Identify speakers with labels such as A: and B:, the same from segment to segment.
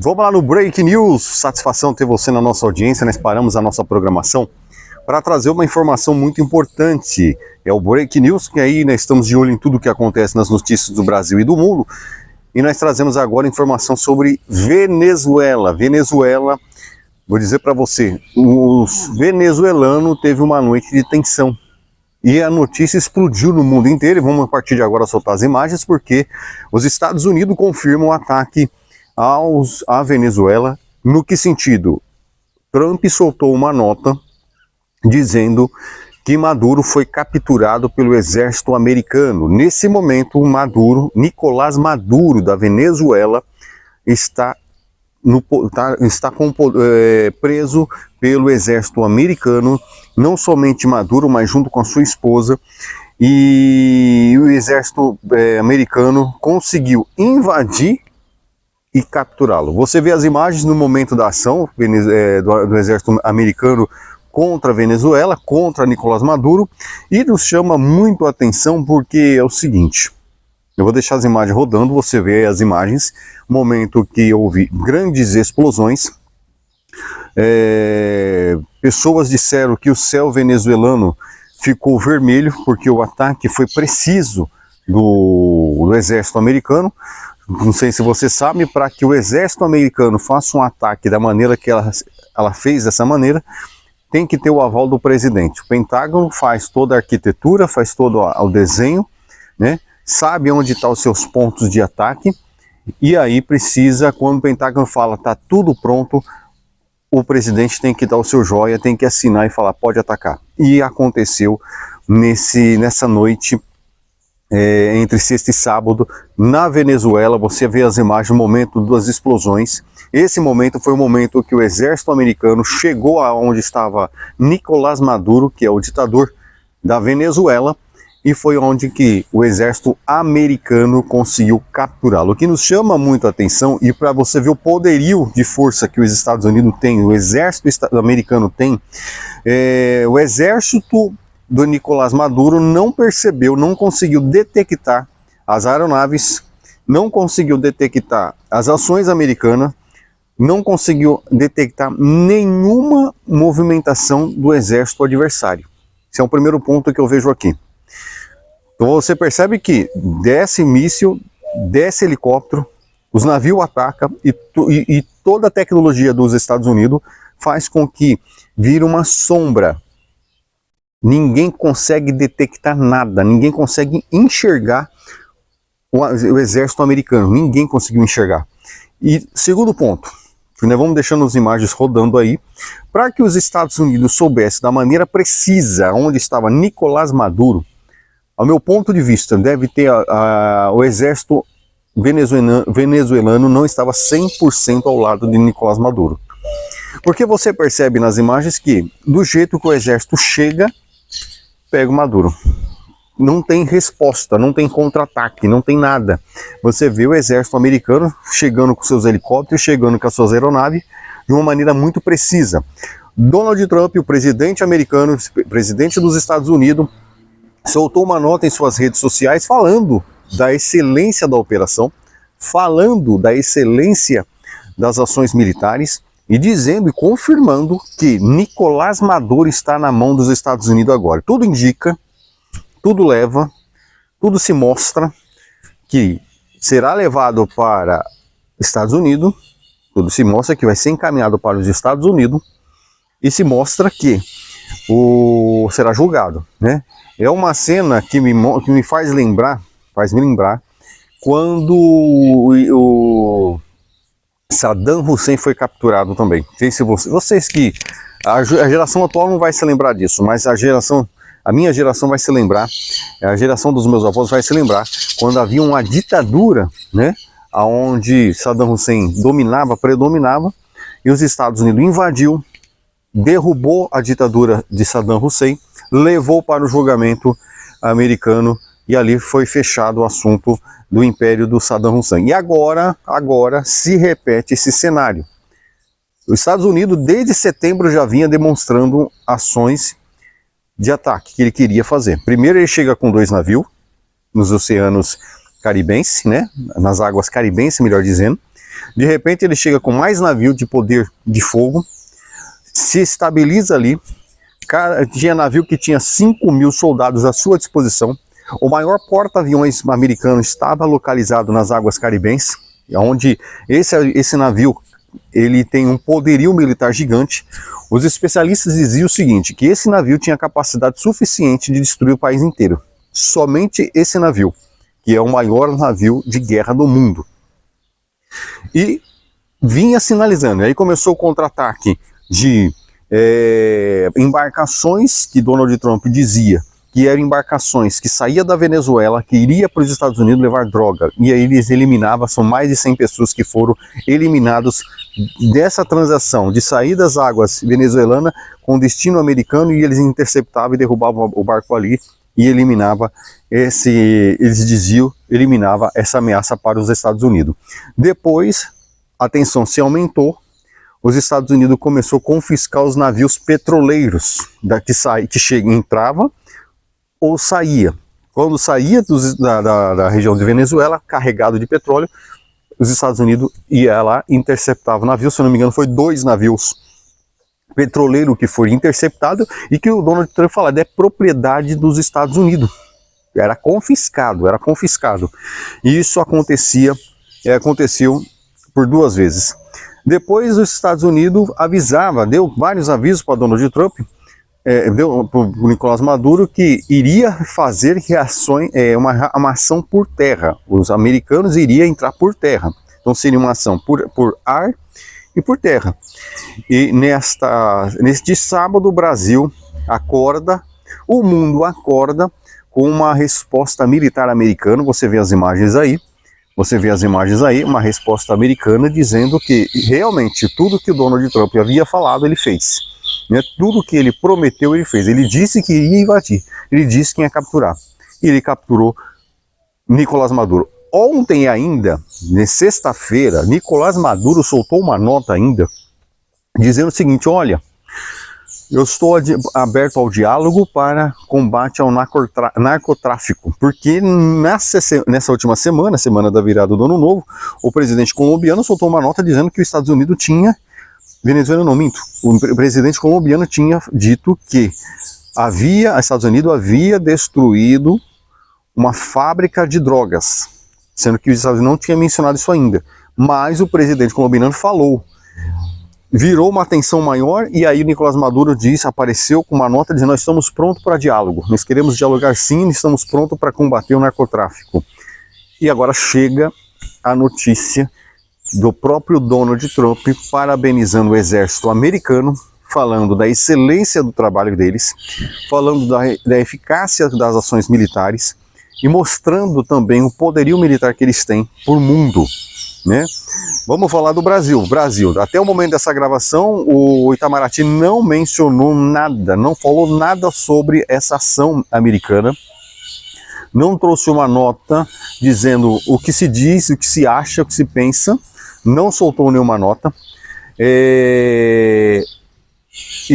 A: Vamos lá no Break News. Satisfação ter você na nossa audiência. Nós paramos a nossa programação para trazer uma informação muito importante. É o Break News, que aí nós estamos de olho em tudo que acontece nas notícias do Brasil e do mundo. E nós trazemos agora informação sobre Venezuela. Venezuela, vou dizer para você, o venezuelano teve uma noite de tensão. E a notícia explodiu no mundo inteiro. E vamos a partir de agora soltar as imagens, porque os Estados Unidos confirmam o ataque à Venezuela. No que sentido? Trump soltou uma nota dizendo que Maduro foi capturado pelo exército americano. Nesse momento, Nicolás Maduro, da Venezuela, está preso pelo exército americano, não somente Maduro, mas junto com a sua esposa, e o exército americano conseguiu invadir e capturá-lo. Você vê as imagens no momento da ação do exército americano contra a Venezuela, contra Nicolás Maduro, e nos chama muito a atenção porque é o seguinte: eu vou deixar as imagens rodando, você vê as imagens, momento que houve grandes explosões. Pessoas disseram que o céu venezuelano ficou vermelho porque o ataque foi preciso do exército americano. Não sei se você sabe, para que o exército americano faça um ataque da maneira que ela fez dessa maneira, tem que ter o aval do presidente. O Pentágono faz toda a arquitetura, faz todo o desenho, né? Sabe onde estão os seus pontos de ataque, e aí precisa, quando o Pentágono fala está tudo pronto, o presidente tem que dar o seu joia, tem que assinar e falar pode atacar. E aconteceu nessa noite, entre sexta e sábado, na Venezuela. Você vê as imagens, o momento das explosões. Esse momento foi o momento que o exército americano chegou aonde estava Nicolás Maduro, que é o ditador da Venezuela, e foi onde que o exército americano conseguiu capturá-lo. O que nos chama muito a atenção, e para você ver o poderio de força que os Estados Unidos têm, o exército americano tem, o exército do Nicolás Maduro não percebeu, não conseguiu detectar as aeronaves, não conseguiu detectar as ações americanas, não conseguiu detectar nenhuma movimentação do exército adversário. Esse é o primeiro ponto que eu vejo aqui. Então você percebe que desce míssil, desce helicóptero, os navios atacam e toda a tecnologia dos Estados Unidos faz com que vire uma sombra. Ninguém consegue detectar nada, ninguém consegue enxergar o exército americano, ninguém conseguiu enxergar. E segundo ponto, nós vamos deixando as imagens rodando aí, para que os Estados Unidos soubessem da maneira precisa onde estava Nicolás Maduro. Ao meu ponto de vista, deve ter o exército venezuelano não estava 100% ao lado de Nicolás Maduro. Porque você percebe nas imagens que, do jeito que o exército chega, pega o Maduro. Não tem resposta, não tem contra-ataque, não tem nada. Você vê o exército americano chegando com seus helicópteros, chegando com as suas aeronaves, de uma maneira muito precisa. Donald Trump, o presidente americano, presidente dos Estados Unidos, soltou uma nota em suas redes sociais falando da excelência da operação, falando da excelência das ações militares, e dizendo e confirmando que Nicolás Maduro está na mão dos Estados Unidos agora. Tudo indica, tudo leva, tudo se mostra que será levado para Estados Unidos, tudo se mostra que vai ser encaminhado para os Estados Unidos, e se mostra que será julgado, né? É uma cena que me faz me lembrar quando o Saddam Hussein foi capturado também. Não sei se vocês que a geração atual não vai se lembrar disso, mas a minha geração vai se lembrar, a geração dos meus avós vai se lembrar, quando havia uma ditadura, né, onde Saddam Hussein predominava, e os Estados Unidos invadiu, derrubou a ditadura de Saddam Hussein, levou para o julgamento americano, e ali foi fechado o assunto do império do Saddam Hussein. E agora se repete esse cenário. Os Estados Unidos, desde setembro, já vinha demonstrando ações de ataque que ele queria fazer. Primeiro ele chega com 2 navios nos oceanos caribenses, né? Nas águas caribenses, melhor dizendo. De repente ele chega com mais navio de poder de fogo, se estabiliza ali. Tinha navio que tinha 5.000 soldados à sua disposição. O maior porta-aviões americano estava localizado nas águas caribenhas, onde esse navio ele tem um poderio militar gigante. Os especialistas diziam o seguinte, que esse navio tinha capacidade suficiente de destruir o país inteiro. Somente esse navio, que é o maior navio de guerra do mundo. E vinha sinalizando, aí começou o contra-ataque de embarcações que Donald Trump dizia que eram embarcações que saía da Venezuela, que iria para os Estados Unidos levar droga, e aí eles eliminavam, são mais de 100 pessoas que foram eliminados dessa transação, de sair das águas venezuelanas com destino americano, e eles interceptavam e derrubavam o barco ali, e eliminava eles diziam, eliminava essa ameaça para os Estados Unidos. Depois, a tensão se aumentou, os Estados Unidos começou a confiscar os navios petroleiros que entrava ou saía. Quando saía da região de Venezuela, carregado de petróleo, os Estados Unidos ia lá e interceptava o navio. Se não me engano, foi 2 navios petroleiros que foi interceptado e que o Donald Trump falou, é propriedade dos Estados Unidos. Era confiscado, era confiscado. E isso aconteceu por 2 vezes. Depois os Estados Unidos deu vários avisos para Donald Trump, deu para o Nicolás Maduro que iria fazer uma ação por terra. Os americanos iriam entrar por terra. Então seria uma ação por ar e por terra. E neste sábado o Brasil acorda, o mundo acorda com uma resposta militar americana. Você vê as imagens aí. Uma resposta americana dizendo que realmente tudo que o Donald Trump havia falado, ele fez. Né? Tudo que ele prometeu, ele fez. Ele disse que iria invadir, ele disse que ia capturar. E ele capturou Nicolás Maduro. Ontem ainda, na sexta-feira, Nicolás Maduro soltou uma nota ainda, dizendo o seguinte, olha, eu estou aberto ao diálogo para combate ao narcotráfico, porque nessa última semana da virada do Ano Novo, o presidente colombiano soltou uma nota dizendo que os Estados Unidos tinha, Venezuela não minto, o presidente colombiano tinha dito que os Estados Unidos havia destruído uma fábrica de drogas, sendo que os Estados Unidos não tinha mencionado isso ainda, mas o presidente colombiano falou. Virou uma tensão maior e aí o Nicolás Maduro apareceu com uma nota dizendo, nós estamos prontos para diálogo, nós queremos dialogar sim, estamos prontos para combater o narcotráfico. E agora chega a notícia do próprio Donald Trump parabenizando o exército americano, falando da excelência do trabalho deles, falando da eficácia das ações militares e mostrando também o poderio militar que eles têm por mundo, né? Vamos falar do Brasil. Até o momento dessa gravação, o Itamaraty não mencionou nada, não falou nada sobre essa ação americana, não trouxe uma nota dizendo o que se diz, o que se acha, o que se pensa, não soltou nenhuma nota. E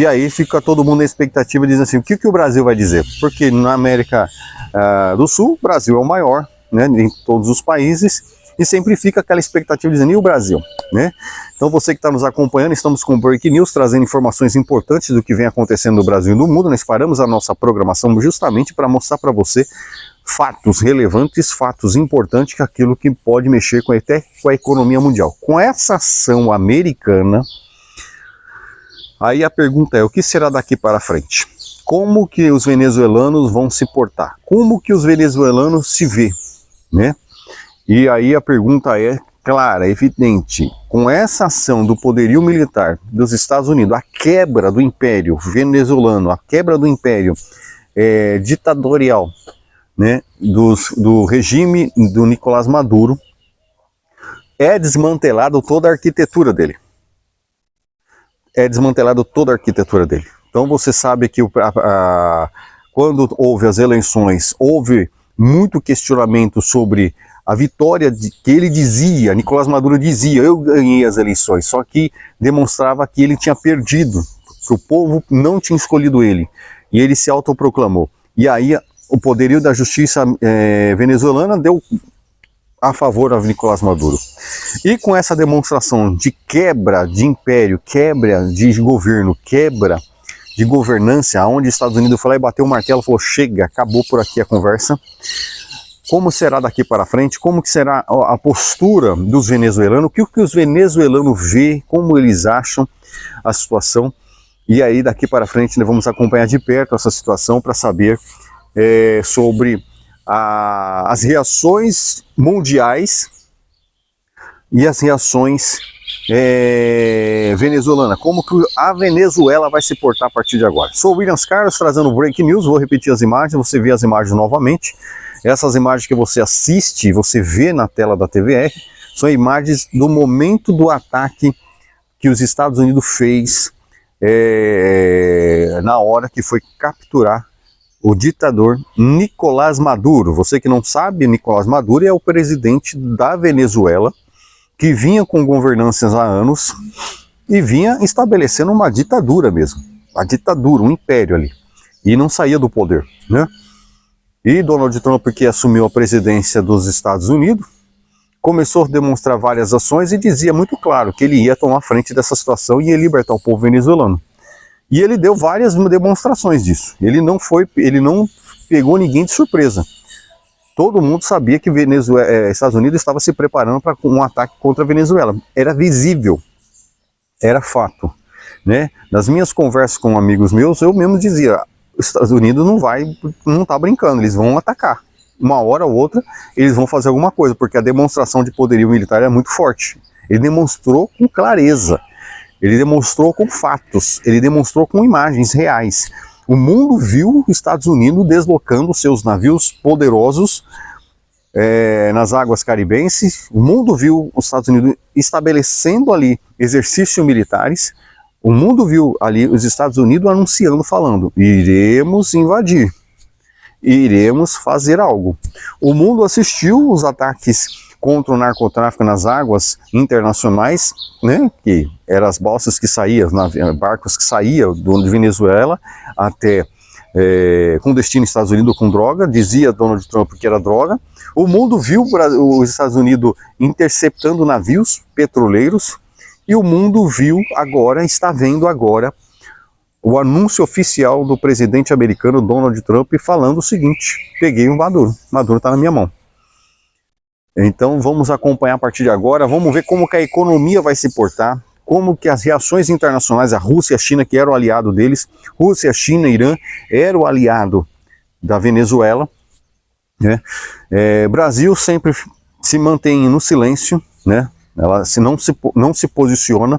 A: aí fica todo mundo na expectativa, dizendo assim, o que o Brasil vai dizer? Porque na América do Sul, o Brasil é o maior, né, em todos os países, e sempre fica aquela expectativa dizendo, e o Brasil? Né? Então você que está nos acompanhando, estamos com o Breaking News, trazendo informações importantes do que vem acontecendo no Brasil e no mundo. Nós paramos a nossa programação justamente para mostrar para você fatos relevantes, fatos importantes, que é aquilo que pode mexer até com a economia mundial. Com essa ação americana, aí a pergunta é, o que será daqui para frente? Como que os venezuelanos vão se portar? Como que os venezuelanos se vê? Né? E aí a pergunta é clara, evidente, com essa ação do poderio militar dos Estados Unidos, a quebra do império venezuelano, a quebra do império ditatorial, né, do regime do Nicolás Maduro, é desmantelado toda a arquitetura dele. Então você sabe que quando houve as eleições, houve muito questionamento sobre a vitória que ele dizia, Nicolás Maduro dizia, eu ganhei as eleições, só que demonstrava que ele tinha perdido, que o povo não tinha escolhido ele, e ele se autoproclamou. E aí o poderio da justiça venezuelana a favor do Nicolás Maduro. E com essa demonstração de quebra de império, quebra de governo, quebra de governança, onde os Estados Unidos foi lá e bateu o martelo, falou, chega, acabou por aqui a conversa. Como será daqui para frente? Como que será a postura dos venezuelanos? O que os venezuelanos vê, como eles acham a situação? E aí daqui para frente nós vamos acompanhar de perto essa situação para saber sobre as reações mundiais e as reações venezuelana, como que a Venezuela vai se portar a partir de agora. Sou o Williams Carlos trazendo o Break News, vou repetir as imagens, você vê as imagens novamente. Essas imagens que você assiste, você vê na tela da TVR, são imagens do momento do ataque que os Estados Unidos fez na hora que foi capturar o ditador Nicolás Maduro. Você que não sabe, Nicolás Maduro é o presidente da Venezuela, que vinha com governanças há anos e vinha estabelecendo uma ditadura mesmo, a ditadura, um império ali, e não saía do poder, né? E Donald Trump, que assumiu a presidência dos Estados Unidos, começou a demonstrar várias ações e dizia muito claro que ele ia tomar frente dessa situação e ia libertar o povo venezuelano. E ele deu várias demonstrações disso. Ele não pegou ninguém de surpresa. Todo mundo sabia que Estados Unidos estava se preparando para um ataque contra a Venezuela. Era visível, era fato, né? Nas minhas conversas com amigos meus, eu mesmo dizia, os Estados Unidos não está brincando, eles vão atacar. Uma hora ou outra, eles vão fazer alguma coisa, porque a demonstração de poderio militar é muito forte. Ele demonstrou com clareza, ele demonstrou com fatos, ele demonstrou com imagens reais. O mundo viu os Estados Unidos deslocando seus navios poderosos nas águas caribenses. O mundo viu os Estados Unidos estabelecendo ali exercícios militares. O mundo viu ali os Estados Unidos anunciando, falando, iremos invadir, iremos fazer algo. O mundo assistiu os ataques contra o narcotráfico nas águas internacionais, né, que eram as balsas que saíam, barcos que saíam de Venezuela até com destino aos Estados Unidos com droga, dizia Donald Trump que era droga. O mundo viu os Estados Unidos interceptando navios petroleiros e o mundo viu agora, está vendo agora, o anúncio oficial do presidente americano Donald Trump falando o seguinte, peguei o Maduro, Maduro está na minha mão. Então vamos acompanhar a partir de agora, vamos ver como que a economia vai se portar, como que as reações internacionais, a Rússia e a China, que era o aliado deles, Rússia, China e Irã, era o aliado da Venezuela, né? Brasil sempre se mantém no silêncio, né? Ela não se posiciona.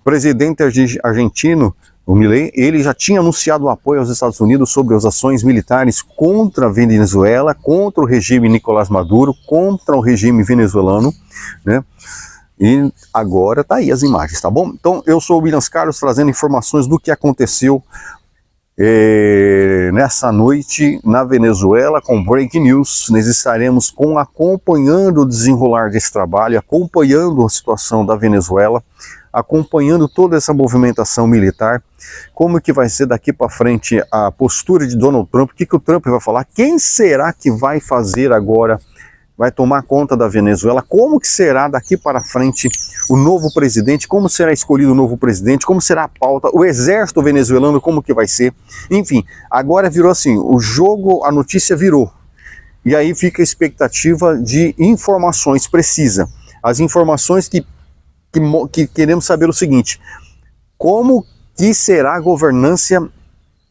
A: O presidente argentino, o Milei, ele já tinha anunciado o apoio aos Estados Unidos sobre as ações militares contra a Venezuela, contra o regime Nicolás Maduro, contra o regime venezuelano, né? E agora tá aí as imagens, tá bom? Então eu sou o Williams Carlos trazendo informações do que aconteceu nessa noite na Venezuela com Break News. Nós estaremos acompanhando o desenrolar desse trabalho, acompanhando a situação da Venezuela, acompanhando toda essa movimentação militar, como que vai ser daqui para frente a postura de Donald Trump, o que o Trump vai falar, quem será que vai fazer agora, vai tomar conta da Venezuela, como que será daqui para frente o novo presidente, como será escolhido o novo presidente, como será a pauta, o exército venezuelano, como que vai ser, enfim, agora virou assim, o jogo, a notícia virou, e aí fica a expectativa de informações precisas, as informações que queremos saber o seguinte, como que será a governança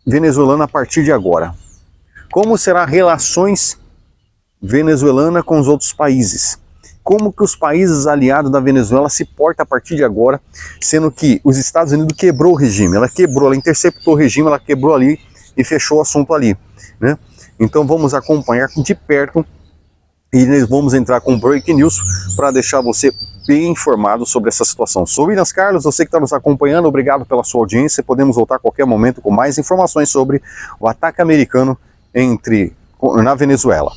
A: venezuelana a partir de agora? Como será relações venezuelana com os outros países? Como que os países aliados da Venezuela se portam a partir de agora, sendo que os Estados Unidos quebrou o regime, ela interceptou o regime, ela quebrou ali e fechou o assunto ali, né? Então vamos acompanhar de perto e nós vamos entrar com Break News para deixar você bem informado sobre essa situação. Sou o Williams Carlos, você que está nos acompanhando, obrigado pela sua audiência. Podemos voltar a qualquer momento com mais informações sobre o ataque americano na Venezuela.